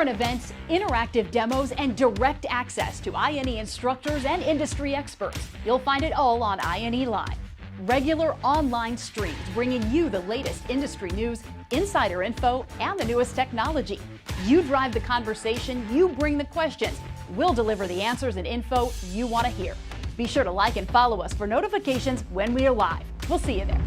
current events, interactive demos, and direct access to I&E instructors and industry experts. You'll find it all on I&E Live. Regular online streams bringing you the latest industry news, insider info, and the newest technology. You drive the conversation, you bring the questions. We'll deliver the answers and info you want to hear. Be sure to like and follow us for notifications when we are live. We'll see you there.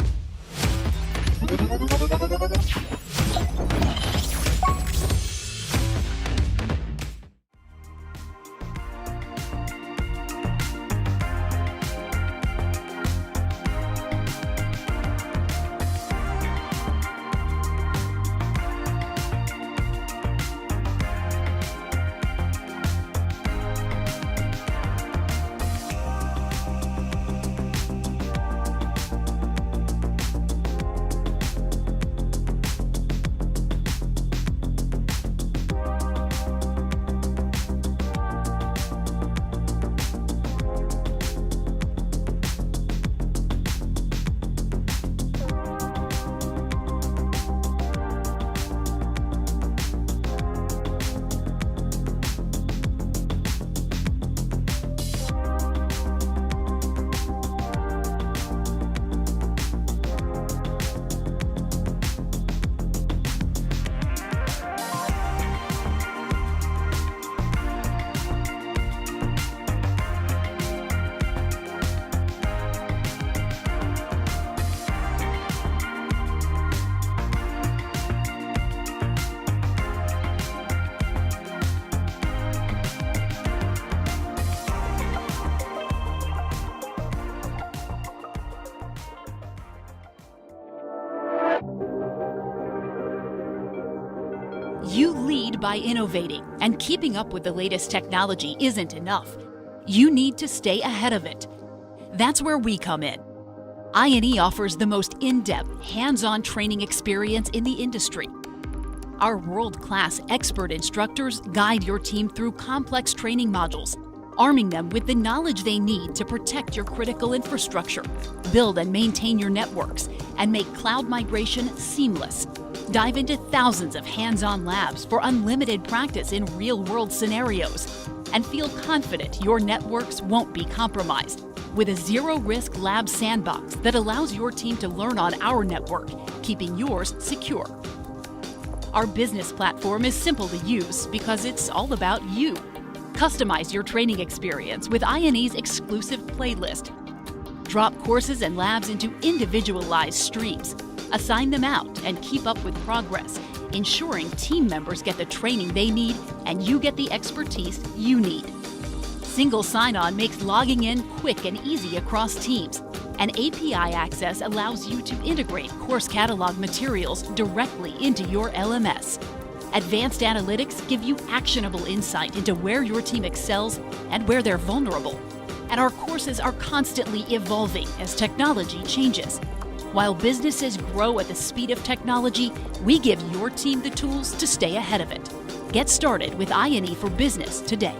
You lead by innovating, and keeping up with the latest technology isn't enough. You need to stay ahead of it. That's where we come in. I&E offers the most in-depth, hands-on training experience in the industry. Our world-class expert instructors guide your team through complex training modules, arming them with the knowledge they need to protect your critical infrastructure, build and maintain your networks, and make cloud migration seamless. Dive into thousands of hands-on labs for unlimited practice in real-world scenarios, and feel confident your networks won't be compromised with a zero-risk lab sandbox that allows your team to learn on our network, keeping yours secure. Our business platform is simple to use because it's all about you. Customize your training experience with I&E's exclusive playlist. Drop courses and labs into individualized streams. Assign them out and keep up with progress, ensuring team members get the training they need and you get the expertise you need. Single sign-on makes logging in quick and easy across teams, and API access allows you to integrate course catalog materials directly into your LMS. Advanced analytics give you actionable insight into where your team excels and where they're vulnerable. And our courses are constantly evolving as technology changes. While businesses grow at the speed of technology, we give your team the tools to stay ahead of it. Get started with I&E for Business today.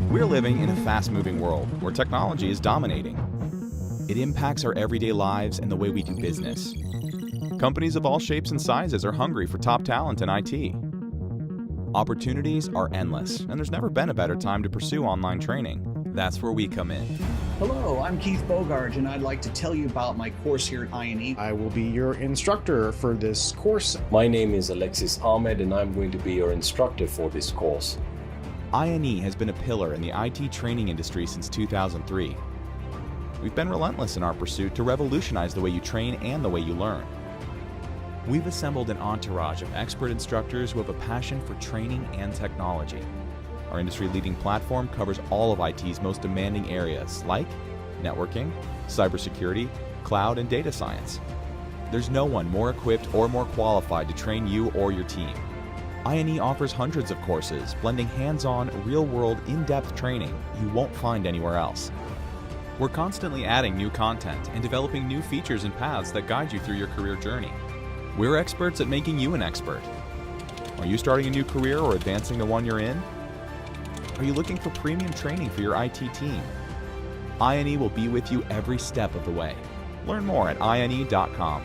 We're living in a fast-moving world where technology is dominating. It impacts our everyday lives and the way we do business. Companies of all shapes and sizes are hungry for top talent in IT. Opportunities are endless, and there's never been a better time to pursue online training. That's where we come in. Hello, I'm Keith Bogarge, and I'd like to tell you about my course here at INE. I will be your instructor for this course. My name is Alexis Ahmed, and I'm going to be your instructor for this course. INE has been a pillar in the IT training industry since 2003. We've been relentless in our pursuit to revolutionize the way you train and the way you learn. We've assembled an entourage of expert instructors who have a passion for training and technology. Our industry-leading platform covers all of IT's most demanding areas like networking, cybersecurity, cloud, and data science. There's no one more equipped or more qualified to train you or your team. INE offers hundreds of courses, blending hands-on, real-world, in-depth training you won't find anywhere else. We're constantly adding new content and developing new features and paths that guide you through your career journey. We're experts at making you an expert. Are you starting a new career or advancing the one you're in? Are you looking for premium training for your IT team? INE will be with you every step of the way. Learn more at INE.com.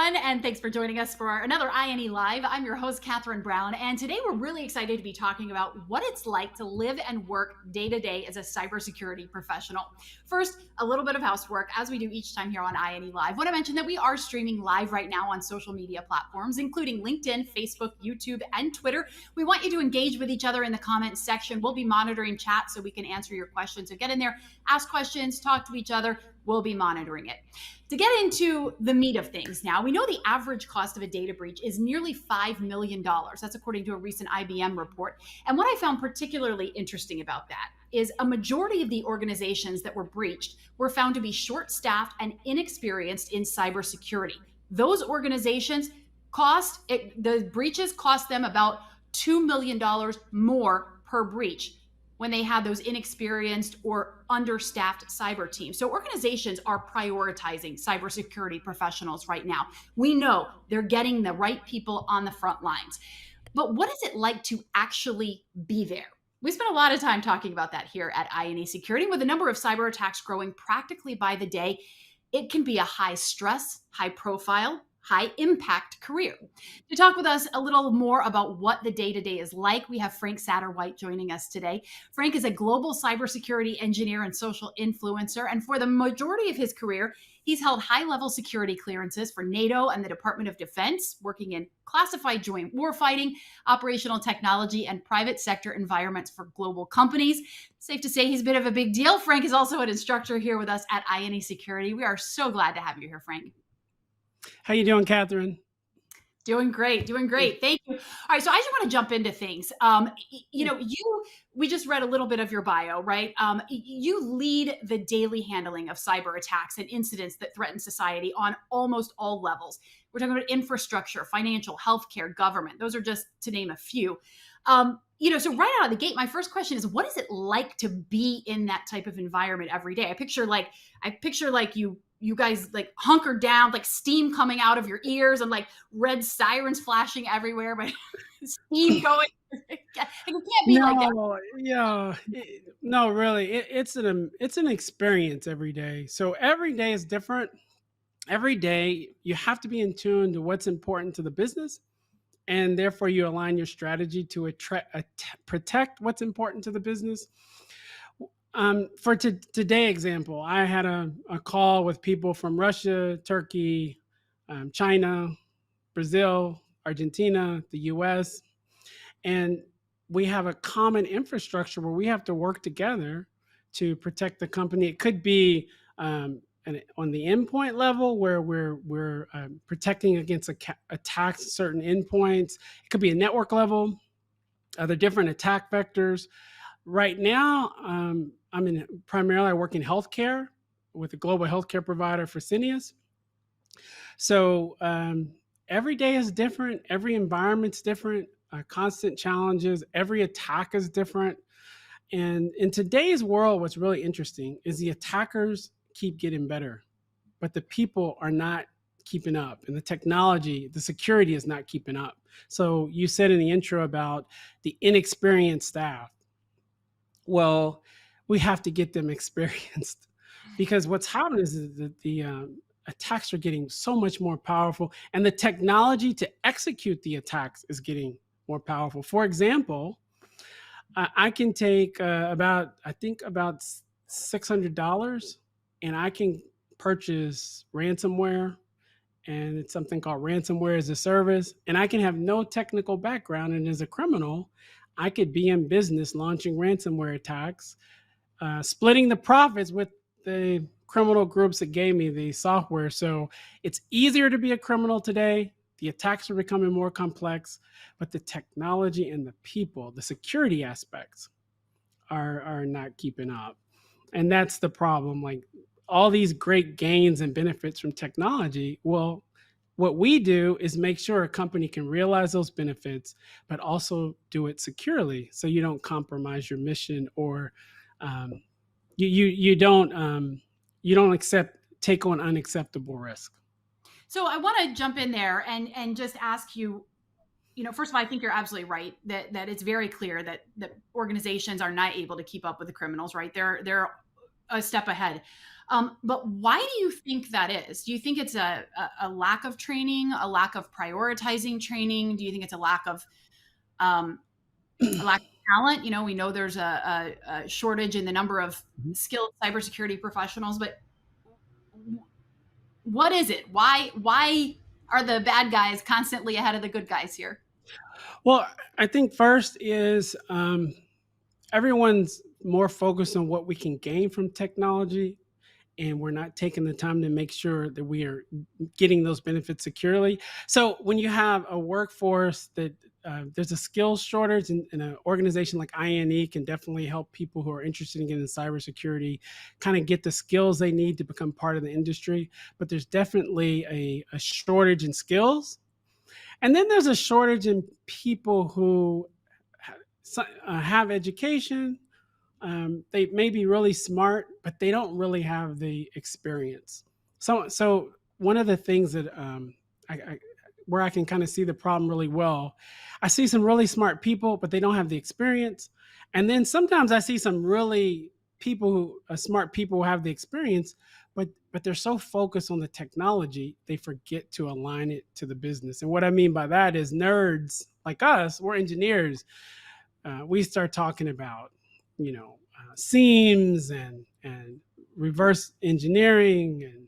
everyone, and thanks for joining us for another INE Live. I'm your host, Catherine Brown, and today we're really excited to be talking about what it's like to live and work day to day as a cybersecurity professional. First, a little bit of housework, as we do each time here on INE Live. I want to mention that we are streaming live right now on social media platforms, including LinkedIn, Facebook, YouTube, and Twitter. We want you to engage with each other in the comments section. We'll be monitoring chat so we can answer your questions. So get in there, ask questions, talk to each other. We'll be monitoring it. To get into the meat of things now, we know the average cost of a data breach is nearly $5 million. That's according to a recent IBM report. And what I found particularly interesting about that is a majority of the organizations that were breached were found to be short-staffed and inexperienced in cybersecurity. Those organizations the breaches cost them about $2 million more per breach when they had those inexperienced or understaffed cyber teams. So organizations are prioritizing cybersecurity professionals right now. We know they're getting the right people on the front lines. But what is it like to actually be there? We spent a lot of time talking about that here at INE Security. With the number of cyber attacks growing practically by the day, it can be a high stress, high profile, high impact career. To talk with us a little more about what the day-to-day is like, we have Frank Satterwhite joining us today. Frank is a global cybersecurity engineer and social influencer, and for the majority of his career, he's held high-level security clearances for NATO and the Department of Defense, working in classified joint warfighting, operational technology, and private sector environments for global companies. Safe to say he's a bit of a big deal. Frank is also an instructor here with us at INE Security. We are so glad to have you here, Frank. How you doing, Catherine? Doing great. Thank you. All right, so I just want to jump into things. We just read a little bit of your bio, right? You lead the daily handling of cyber attacks and incidents that threaten society on almost all levels. We're talking about infrastructure, financial, healthcare, government. Those are just to name a few. So right out of the gate, my first question is, what is it like to be in that type of environment every day? I picture like you guys like hunkered down, like steam coming out of your ears and like red sirens flashing everywhere, but steam going. It can't be like that. Yeah, no, really, it's an experience every day. So every day is different. Every day you have to be in tune to what's important to the business, and therefore you align your strategy to protect what's important to the business. For today example, I had a call with people from Russia, Turkey, China, Brazil, Argentina, the US, and we have a common infrastructure where we have to work together to protect the company. It could be on the endpoint level where we're protecting against attacks, certain endpoints. It could be a network level, other different attack vectors. Right now, I work in healthcare with a global healthcare provider for Fresenius. So every day is different. Every environment's different. Constant challenges. Every attack is different. And in today's world, what's really interesting is the attackers keep getting better, but the people are not keeping up, and the technology, the security is not keeping up. So you said in the intro about the inexperienced staff. Well, we have to get them experienced, because what's happening is that the attacks are getting so much more powerful, and the technology to execute the attacks is getting more powerful. For example, I can take about $600, and I can purchase ransomware, and it's something called ransomware as a service, and I can have no technical background, and as a criminal, I could be in business launching ransomware attacks, splitting the profits with the criminal groups that gave me the software. So it's easier to be a criminal today. The attacks are becoming more complex, but the technology and the people, the security aspects are not keeping up. And that's the problem. Like all these great gains and benefits from technology, well, what we do is make sure a company can realize those benefits, but also do it securely, so you don't compromise your mission, or you don't take on unacceptable risk. So I want to jump in there and just ask you, first of all, I think you're absolutely right that it's very clear that organizations are not able to keep up with the criminals, right? They're a step ahead. But why do you think that is? Do you think it's a lack of training, a lack of prioritizing training? Do you think it's um, a lack of talent? You know, we know there's a shortage in the number of skilled cybersecurity professionals, but what is it? Why are the bad guys constantly ahead of the good guys here? Well, I think first is everyone's more focused on what we can gain from technology, and we're not taking the time to make sure that we are getting those benefits securely. So when you have a workforce that there's a skills shortage, and an organization like INE can definitely help people who are interested in getting cybersecurity kind of get the skills they need to become part of the industry. But there's definitely a shortage in skills. And then there's a shortage in people who have education. They may be really smart, but they don't really have the experience. So one of the things that I where I can kind of see the problem really well, I see some really smart people, but they don't have the experience. And then sometimes I see some really smart people who have the experience, but they're so focused on the technology, they forget to align it to the business. And what I mean by that is nerds like us, we're engineers. We start talking about, seams and reverse engineering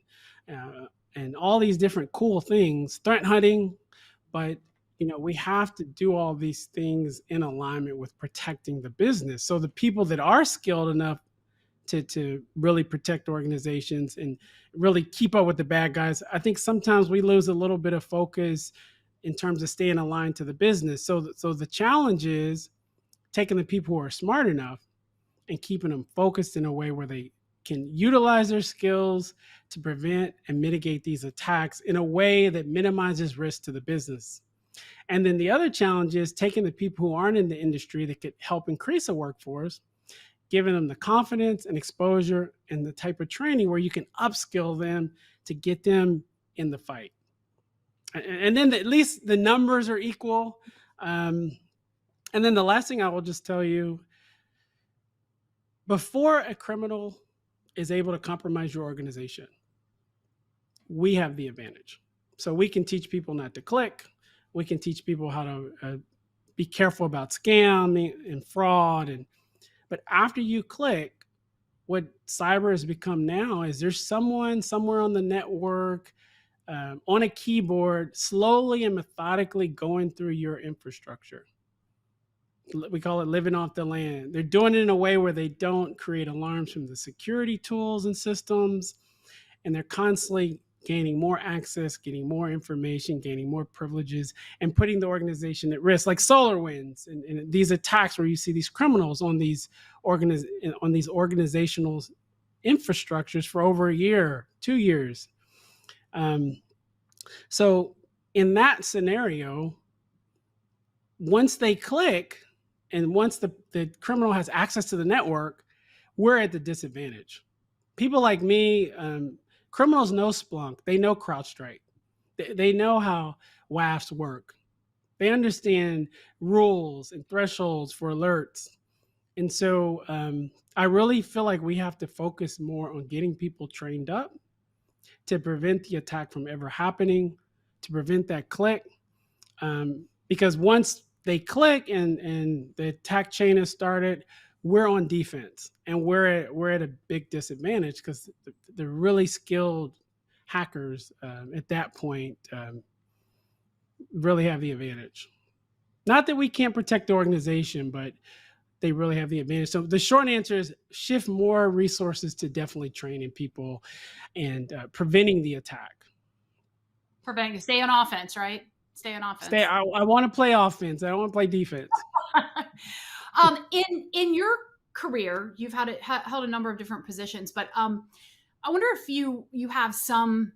and all these different cool things, threat hunting. But we have to do all these things in alignment with protecting the business. So the people that are skilled enough to really protect organizations and really keep up with the bad guys, I think sometimes we lose a little bit of focus in terms of staying aligned to the business. So the challenge is taking the people who are smart enough and keeping them focused in a way where they can utilize their skills to prevent and mitigate these attacks in a way that minimizes risk to the business. And then the other challenge is taking the people who aren't in the industry that could help increase a workforce, giving them the confidence and exposure and the type of training where you can upskill them to get them in the fight. And then at least the numbers are equal. And then the last thing I will just tell you, before a criminal is able to compromise your organization, we have the advantage. So we can teach people not to click. We can teach people how to be careful about scamming and fraud. But after you click, what cyber has become now is there's someone somewhere on the network, on a keyboard, slowly and methodically going through your infrastructure. We call it living off the land. They're doing it in a way where they don't create alarms from the security tools and systems, and they're constantly gaining more access, getting more information, gaining more privileges, and putting the organization at risk, like SolarWinds and these attacks where you see these criminals on these organizational infrastructures for over a year, 2 years. So in that scenario, once they click and once the criminal has access to the network, we're at the disadvantage. People like me, criminals know Splunk, they know CrowdStrike, they know how WAFs work. They understand rules and thresholds for alerts. And so I really feel like we have to focus more on getting people trained up to prevent the attack from ever happening, to prevent that click. Because once they click and the attack chain has started, we're on defense, and we're at a big disadvantage because the really skilled hackers at that point really have the advantage. Not that we can't protect the organization, but they really have the advantage. So the short answer is shift more resources to definitely training people and preventing the attack. Stay on offense, right? Stay on offense. I want to play offense. I don't want to play defense. In your career, you've held a number of different positions, but I wonder if you have some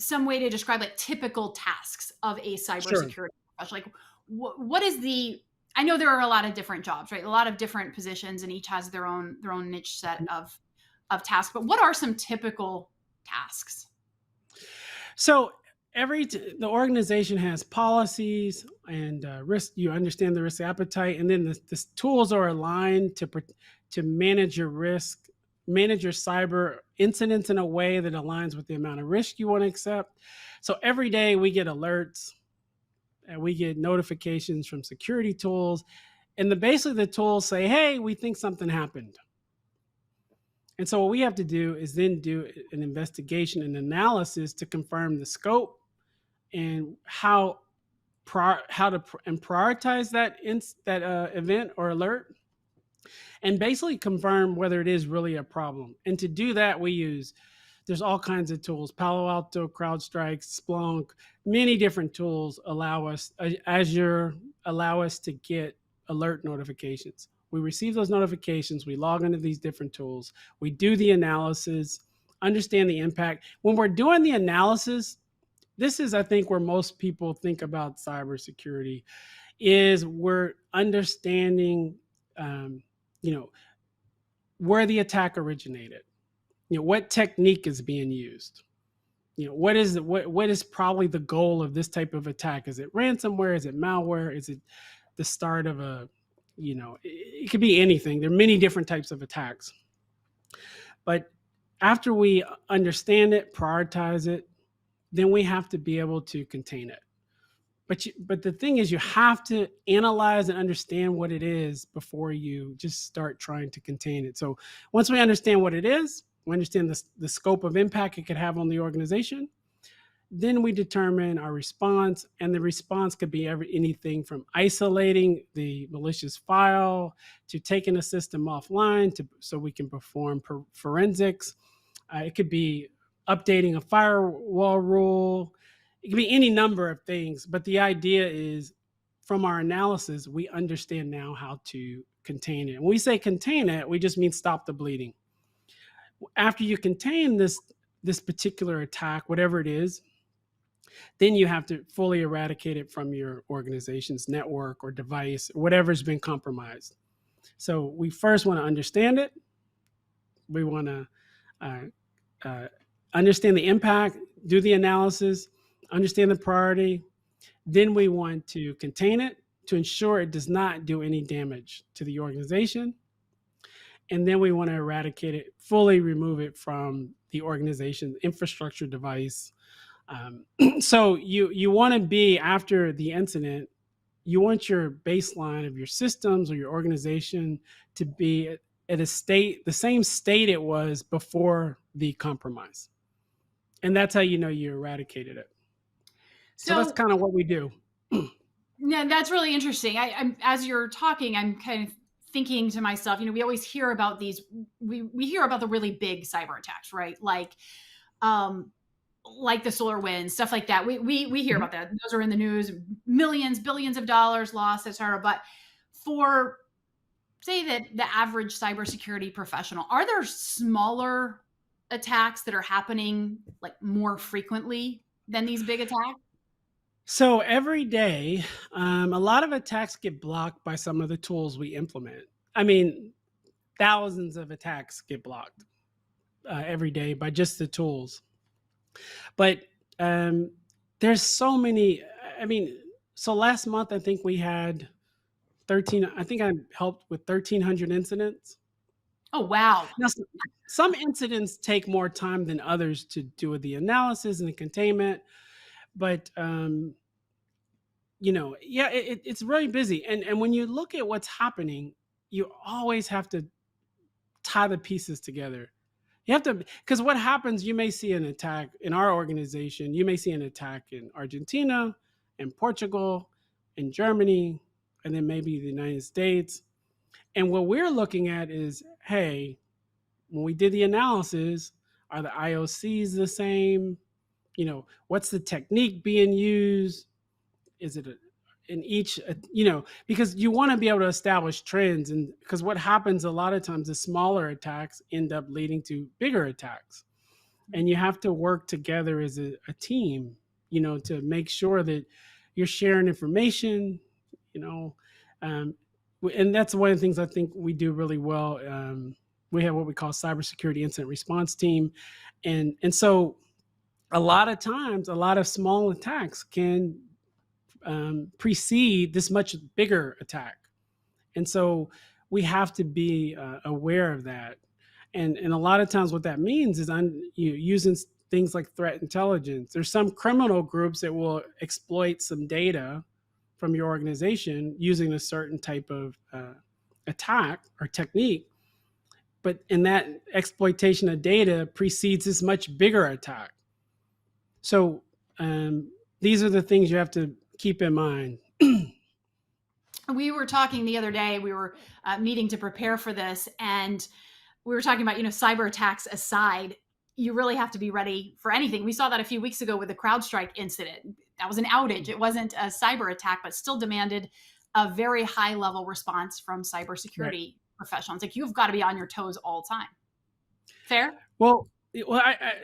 way to describe like typical tasks of a cybersecurity professional. Like what is the? I know there are a lot of different jobs, right? A lot of different positions, and each has their own niche set of tasks. But what are some typical tasks? So the organization has policies and risk. You understand the risk appetite, and then the tools are aligned to manage your risk manage your cyber incidents in a way that aligns with the amount of risk you want to accept. So every day we get alerts and we get notifications from security tools. And basically the tools say, hey, we think something happened. And so what we have to do is then do an investigation and analysis to confirm the scope and how to prioritize that event or alert, and basically confirm whether it is really a problem. And to do that, there's all kinds of tools: Palo Alto, CrowdStrike, Splunk, many different tools Azure allow us to get alert notifications. We receive those notifications, we log into these different tools, we do the analysis, understand the impact. When we're doing the analysis, this is, I think, where most people think about cybersecurity, is we're understanding, where the attack originated, what technique is being used, what is probably the goal of this type of attack. Is it ransomware? Is it malware? Is it the start of it could be anything. There are many different types of attacks. But after we understand it, prioritize it, then we have to be able to contain it. But the thing is, you have to analyze and understand what it is before you just start trying to contain it. So once we understand what it is, we understand the scope of impact it could have on the organization, then we determine our response. And the response could be anything from isolating the malicious file to taking a system offline so we can perform forensics. It could be updating a firewall rule. It can be any number of things, but the idea is, from our analysis, we understand now how to contain it. When we say contain it, we just mean stop the bleeding. After you contain this particular attack, whatever it is, then you have to fully eradicate it from your organization's network or device, or whatever's been compromised. So we first want to understand it. We want to understand the impact, do the analysis, understand the priority. Then we want to contain it to ensure it does not do any damage to the organization. And then we want to eradicate it, fully remove it from the organization's infrastructure, device. So you want to be, after the incident, you want your baseline of your systems or your organization to be at the same state it was before the compromise. And that's how you eradicated it. So that's kind of what we do. Yeah, that's really interesting. I'm as you're talking, I'm kind of thinking to myself, we always hear about these, we hear about the really big cyber attacks, right? Like the SolarWinds, stuff like that. We hear about that. Those are in the news, millions, billions of dollars lost, etc. But for, say, that the average cybersecurity professional, are there smaller attacks that are happening like more frequently than these big attacks? So every day, a lot of attacks get blocked by some of the tools we implement. I mean, thousands of attacks get blocked every day by just the tools. But there's so many. So last month, I think we had 13. I think I helped with 1,300 incidents. Oh, wow. Now, some incidents take more time than others to do the analysis and the containment. But it's really busy. And when you look at what's happening, you always have to tie the pieces together. You have to, because what happens, you may see an attack in our organization, you may see an attack in Argentina, in Portugal, in Germany, and then maybe the United States. And what we're looking at is, hey, when we did the analysis, are the IOCs the same? What's the technique being used? Is it in each, because you want to be able to establish trends. And because what happens a lot of times is smaller attacks end up leading to bigger attacks. And you have to work together as a team, to make sure that you're sharing information, and that's one of the things I think we do really well. We have what we call Cybersecurity Incident Response Team. And so a lot of times, a lot of small attacks can precede this much bigger attack. And so we have to be aware of that. And a lot of times what that means is using things like threat intelligence. There's some criminal groups that will exploit some data from your organization using a certain type of attack or technique. But in that exploitation of data precedes this much bigger attack. So these are the things you have to keep in mind. We were talking the other day, we were meeting to prepare for this, and we were talking about, cyber attacks aside, you really have to be ready for anything. We saw that a few weeks ago with the CrowdStrike incident. That was an outage. It wasn't a cyber attack, but still demanded a very high level response from cybersecurity professionals. Like, you've got to be on your toes all the time. Fair? Well,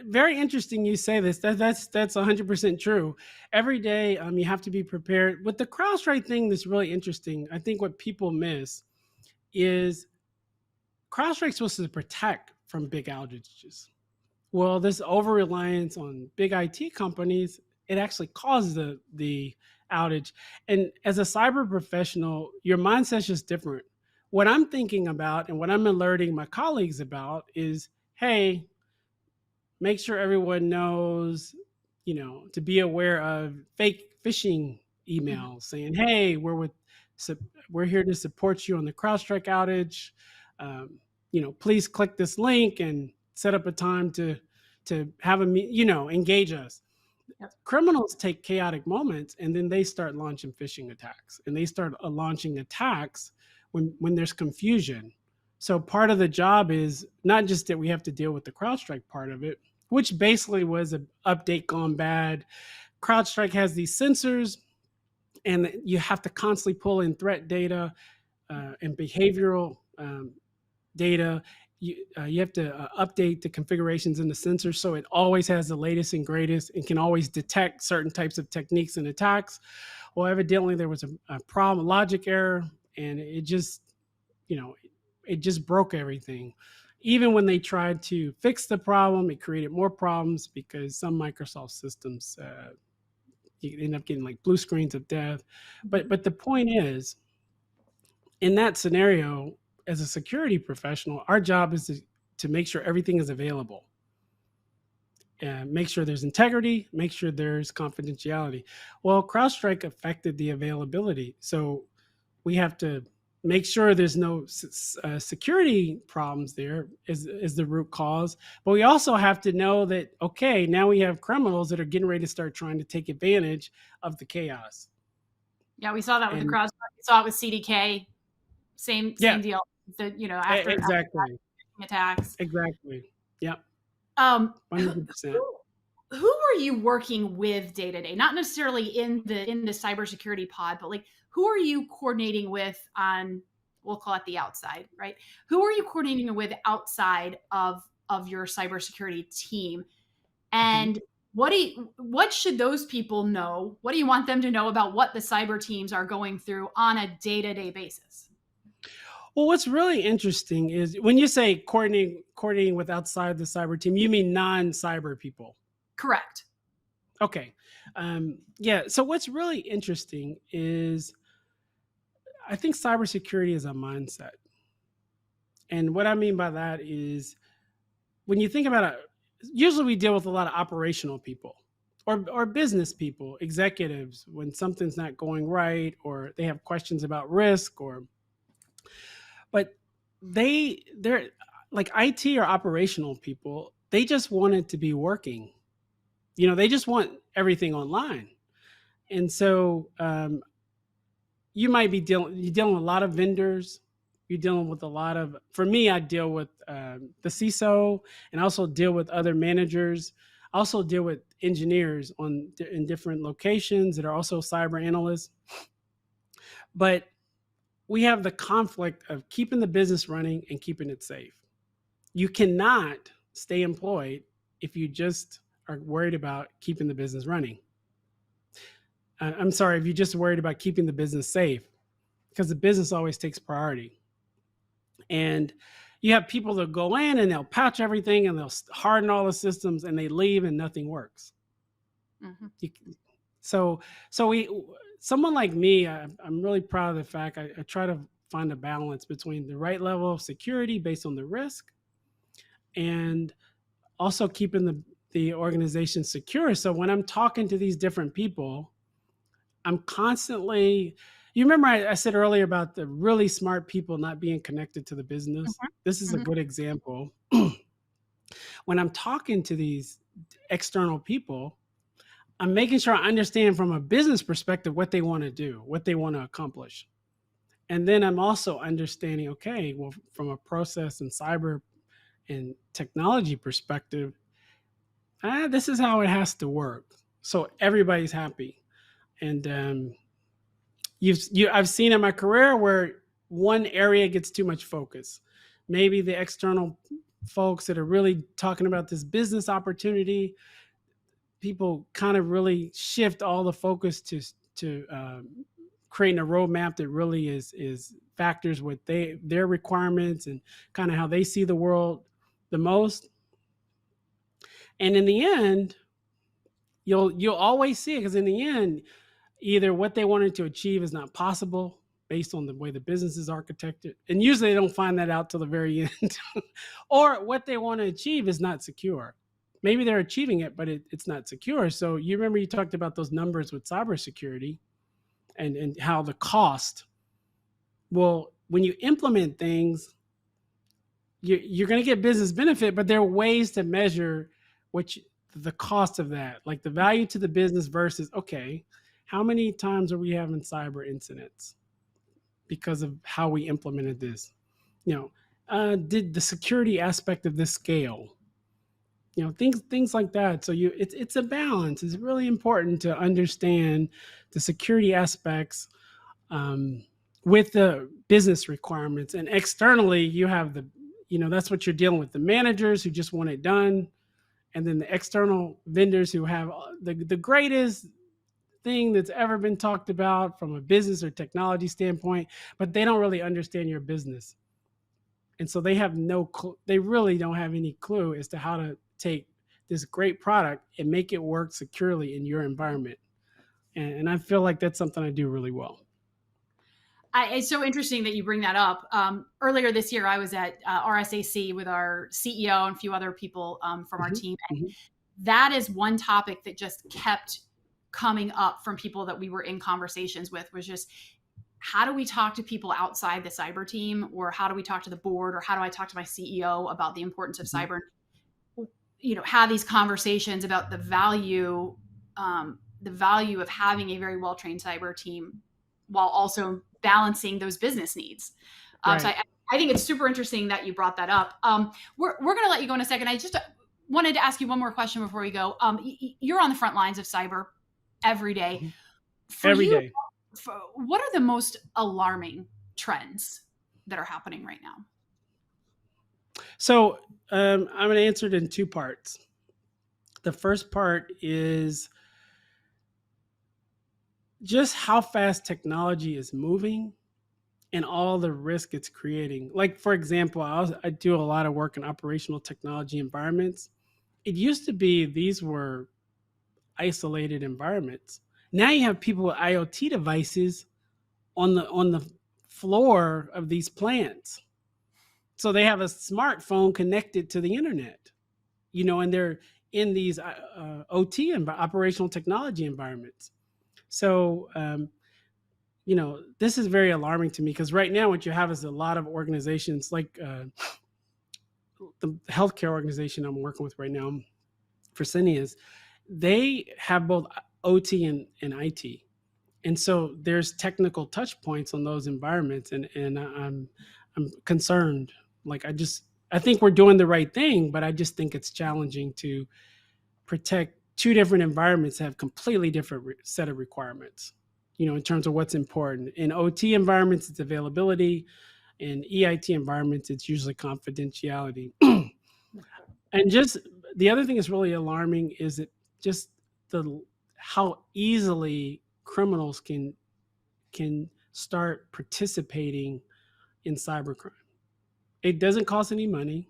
very interesting you say this. That's 100% true. Every day, you have to be prepared. With the CrowdStrike thing, that's really interesting. I think what people miss is CrowdStrike's supposed to protect from big outages. Well, this over reliance on big IT companies, it actually causes the outage. And as a cyber professional, your mindset's just different. What I'm thinking about and what I'm alerting my colleagues about is, hey, make sure everyone knows, to be aware of fake phishing emails saying, hey, we're here to support you on the CrowdStrike outage. Please click this link and set up a time to have engage us. Yep. Criminals take chaotic moments and then they start launching phishing attacks, and they start launching attacks when there's confusion. So part of the job is not just that we have to deal with the CrowdStrike part of it, which basically was an update gone bad. CrowdStrike has these sensors, and you have to constantly pull in threat data and behavioral data. You have to update the configurations in the sensor so it always has the latest and greatest and can always detect certain types of techniques and attacks. Well, evidently there was a problem, logic error, and it just broke everything. Even when they tried to fix the problem, it created more problems because some Microsoft systems you end up getting like blue screens of death. But the point is, in that scenario, as a security professional, our job is to make sure everything is available. Make sure there's integrity, make sure there's confidentiality. Well, CrowdStrike affected the availability. So we have to make sure there's no security problems there is the root cause. But we also have to know that, okay, now we have criminals that are getting ready to start trying to take advantage of the chaos. Yeah, we saw that with the CrowdStrike. We saw it with CDK. Same deal. After exactly attacks. Exactly. Yep. 100%. Who are you working with day to day? Not necessarily in the cybersecurity pod, but like, who are you coordinating with on, we'll call it the outside, right? Who are you coordinating with outside of your cybersecurity team? And what should those people know? What do you want them to know about what the cyber teams are going through on a day-to-day basis? Well, what's really interesting is when you say coordinating with outside the cyber team, you mean non-cyber people. Correct. Okay. So what's really interesting is I think cybersecurity is a mindset. And what I mean by that is when you think about it, usually we deal with a lot of operational people or business people, executives, when something's not going right or they have questions about risk but they're like IT or operational people, they just want it to be working. They just want everything online. And so you might be dealing with a lot of vendors. You're dealing with a lot of, for me, I deal with the CISO and also deal with other managers. I also deal with engineers in different locations that are also cyber analysts. But we have the conflict of keeping the business running and keeping it safe. You cannot stay employed if you just are worried about keeping the business running. I'm sorry, if you're just worried about keeping the business safe, because the business always takes priority. And you have people that go in and they'll patch everything and they'll harden all the systems and they leave and nothing works. Someone like me, I'm really proud of the fact I try to find a balance between the right level of security based on the risk and also keeping the organization secure. So when I'm talking to these different people, I'm constantly, you remember I said earlier about the really smart people not being connected to the business? This is a Mhm. good example. When I'm talking to these external people, I'm making sure I understand from a business perspective what they want to do, what they want to accomplish. And then I'm also understanding, okay, well, from a process and cyber and technology perspective, this is how it has to work. So everybody's happy. And I've seen in my career where one area gets too much focus. Maybe the external folks that are really talking about this business opportunity, people kind of really shift all the focus to creating a roadmap that really is factors with their requirements and kind of how they see the world the most. And in the end, you'll always see it, because in the end, either what they wanted to achieve is not possible based on the way the business is architected, and usually they don't find that out till the very end, or what they want to achieve is not secure. Maybe they're achieving it, but it's not secure. So you remember you talked about those numbers with cybersecurity and how the cost. Well, when you implement things, you're going to get business benefit, but there are ways to measure what the cost of that, like the value to the business versus, okay, how many times are we having cyber incidents because of how we implemented this? Did the security aspect of this scale? Things like that. So it's a balance. It's really important to understand the security aspects, um, with the business requirements. And externally, you have that's what you're dealing with, the managers who just want it done, and then the external vendors who have the greatest thing that's ever been talked about from a business or technology standpoint, but they don't really understand your business. And so they have they really don't have any clue as to how to take this great product and make it work securely in your environment. And I feel like that's something I do really well. It's so interesting that you bring that up. Earlier this year, I was at RSAC with our CEO and a few other people from our team. And that is one topic that just kept coming up from people that we were in conversations with, was just, how do we talk to people outside the cyber team, or how do we talk to the board, or how do I talk to my CEO about the importance of cyber? Have these conversations about the value of having a very well-trained cyber team while also balancing those business needs. Right. So I think it's super interesting that you brought that up. We're going to let you go in a second. I just wanted to ask you one more question before we go. You're on the front lines of cyber every day. Every day. What are the most alarming trends that are happening right now? So I'm going to answer it in two parts. The first part is just how fast technology is moving and all the risk it's creating. Like, for example, I do a lot of work in operational technology environments. It used to be these were isolated environments. Now you have people with IoT devices on the floor of these plants. So they have a smartphone connected to the internet, and they're in these OT and operational technology environments. So, this is very alarming to me, because right now what you have is a lot of organizations like the healthcare organization I'm working with right now, Fresenius. They have both OT and IT. And so there's technical touch points on those environments. And I'm concerned. Like, I think we're doing the right thing, but I just think it's challenging to protect two different environments that have completely different set of requirements, in terms of what's important. In OT environments, it's availability. In EIT environments, it's usually confidentiality. And just the other thing that's really alarming is that just how easily criminals can start participating in cybercrime. It doesn't cost any money.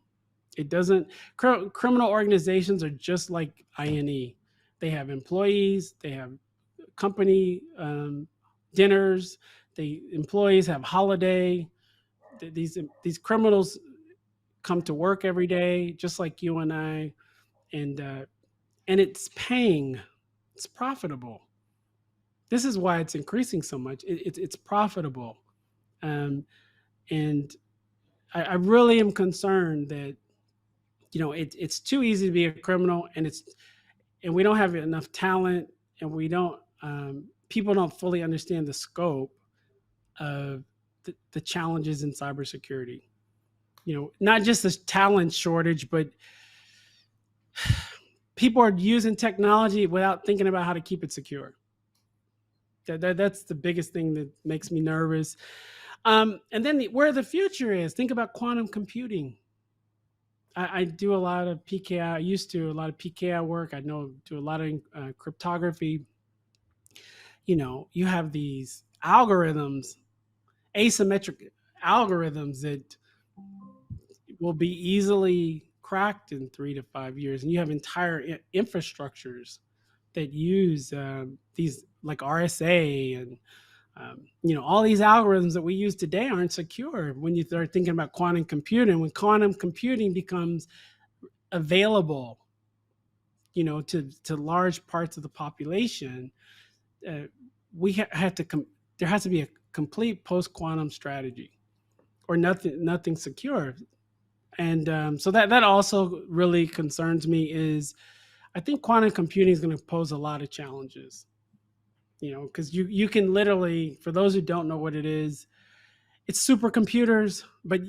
It doesn't. Criminal organizations are just like INE. They have employees. They have company dinners. The employees have holiday. These criminals come to work every day, just like you and I, and it's paying. It's profitable. This is why it's increasing so much. It's profitable, and I really am concerned that it's too easy to be a criminal, and we don't have enough talent, and we don't people don't fully understand the scope of the challenges in cybersecurity. Not just this talent shortage, but people are using technology without thinking about how to keep it secure. That's the biggest thing that makes me nervous. And then where the future is, think about quantum computing. I do a lot of PKI. I used to do a lot of PKI work. I do a lot of cryptography. You have these algorithms, asymmetric algorithms that will be easily cracked in 3 to 5 years, and you have entire infrastructures that use these like RSA and all these algorithms that we use today aren't secure. When you start thinking about quantum computing, when quantum computing becomes available, to large parts of the population, there has to be a complete post-quantum strategy, or nothing secure. And so that also really concerns me. Is I think quantum computing is going to pose a lot of challenges. Because you can literally, for those who don't know what it is, it's supercomputers, but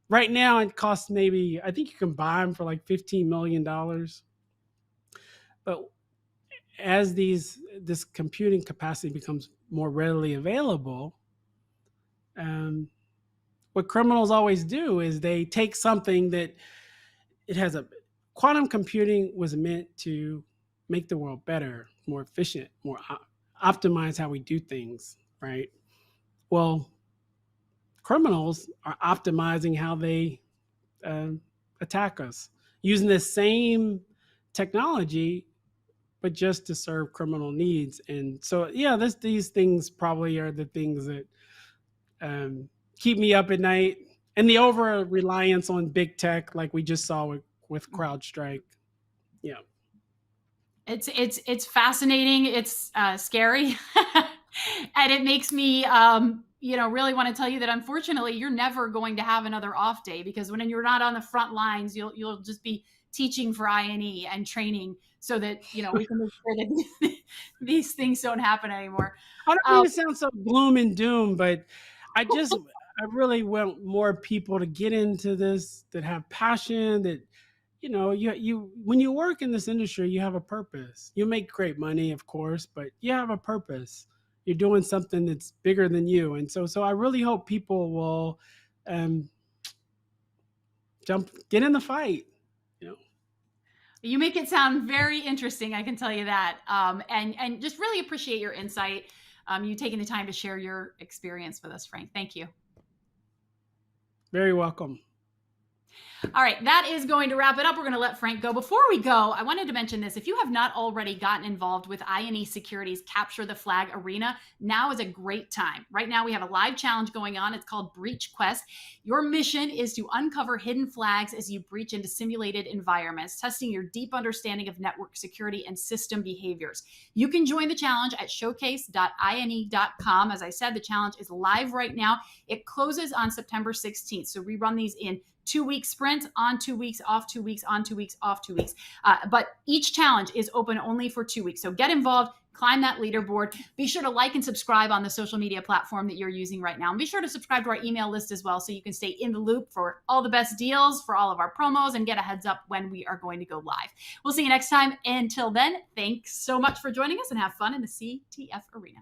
right now it costs maybe, I think you can buy them for like $15 million. But as this computing capacity becomes more readily available, what criminals always do is they take something that quantum computing was meant to make the world better, more efficient, more optimize how we do things, right? Well, criminals are optimizing how they attack us, using the same technology, but just to serve criminal needs. And so, yeah, these things probably are the things that keep me up at night, and the over reliance on big tech, like we just saw with CrowdStrike. Yeah. It's fascinating. It's scary, and it makes me really want to tell you that unfortunately you're never going to have another off day, because when you're not on the front lines, you'll just be teaching for I&E and training so that we can make sure that these things don't happen anymore. I don't mean to sound so gloom and doom, but I really want more people to get into this, that have passion, that you when you work in this industry, you have a purpose. You make great money, of course, but you have a purpose. You're doing something that's bigger than you. And so I really hope people will get in the fight. You make it sound very interesting, I can tell you that. And just really appreciate your insight. You taking the time to share your experience with us, Frank. Thank you. Very welcome. All right, that is going to wrap it up. We're going to let Frank go. Before we go, I wanted to mention this. If you have not already gotten involved with I&E Security's Capture the Flag Arena, now is a great time. Right now, we have a live challenge going on. It's called Breach Quest. Your mission is to uncover hidden flags as you breach into simulated environments, testing your deep understanding of network security and system behaviors. You can join the challenge at showcase.ine.com. As I said, the challenge is live right now. It closes on September 16th. So we run these in 2-week sprints, on 2 weeks, off 2 weeks, on 2 weeks, off 2 weeks. But each challenge is open only for 2 weeks. So get involved, climb that leaderboard. Be sure to like and subscribe on the social media platform that you're using right now. And be sure to subscribe to our email list as well, so you can stay in the loop for all the best deals, for all of our promos, and get a heads up when we are going to go live. We'll see you next time. Until then, thanks so much for joining us, and have fun in the CTF arena.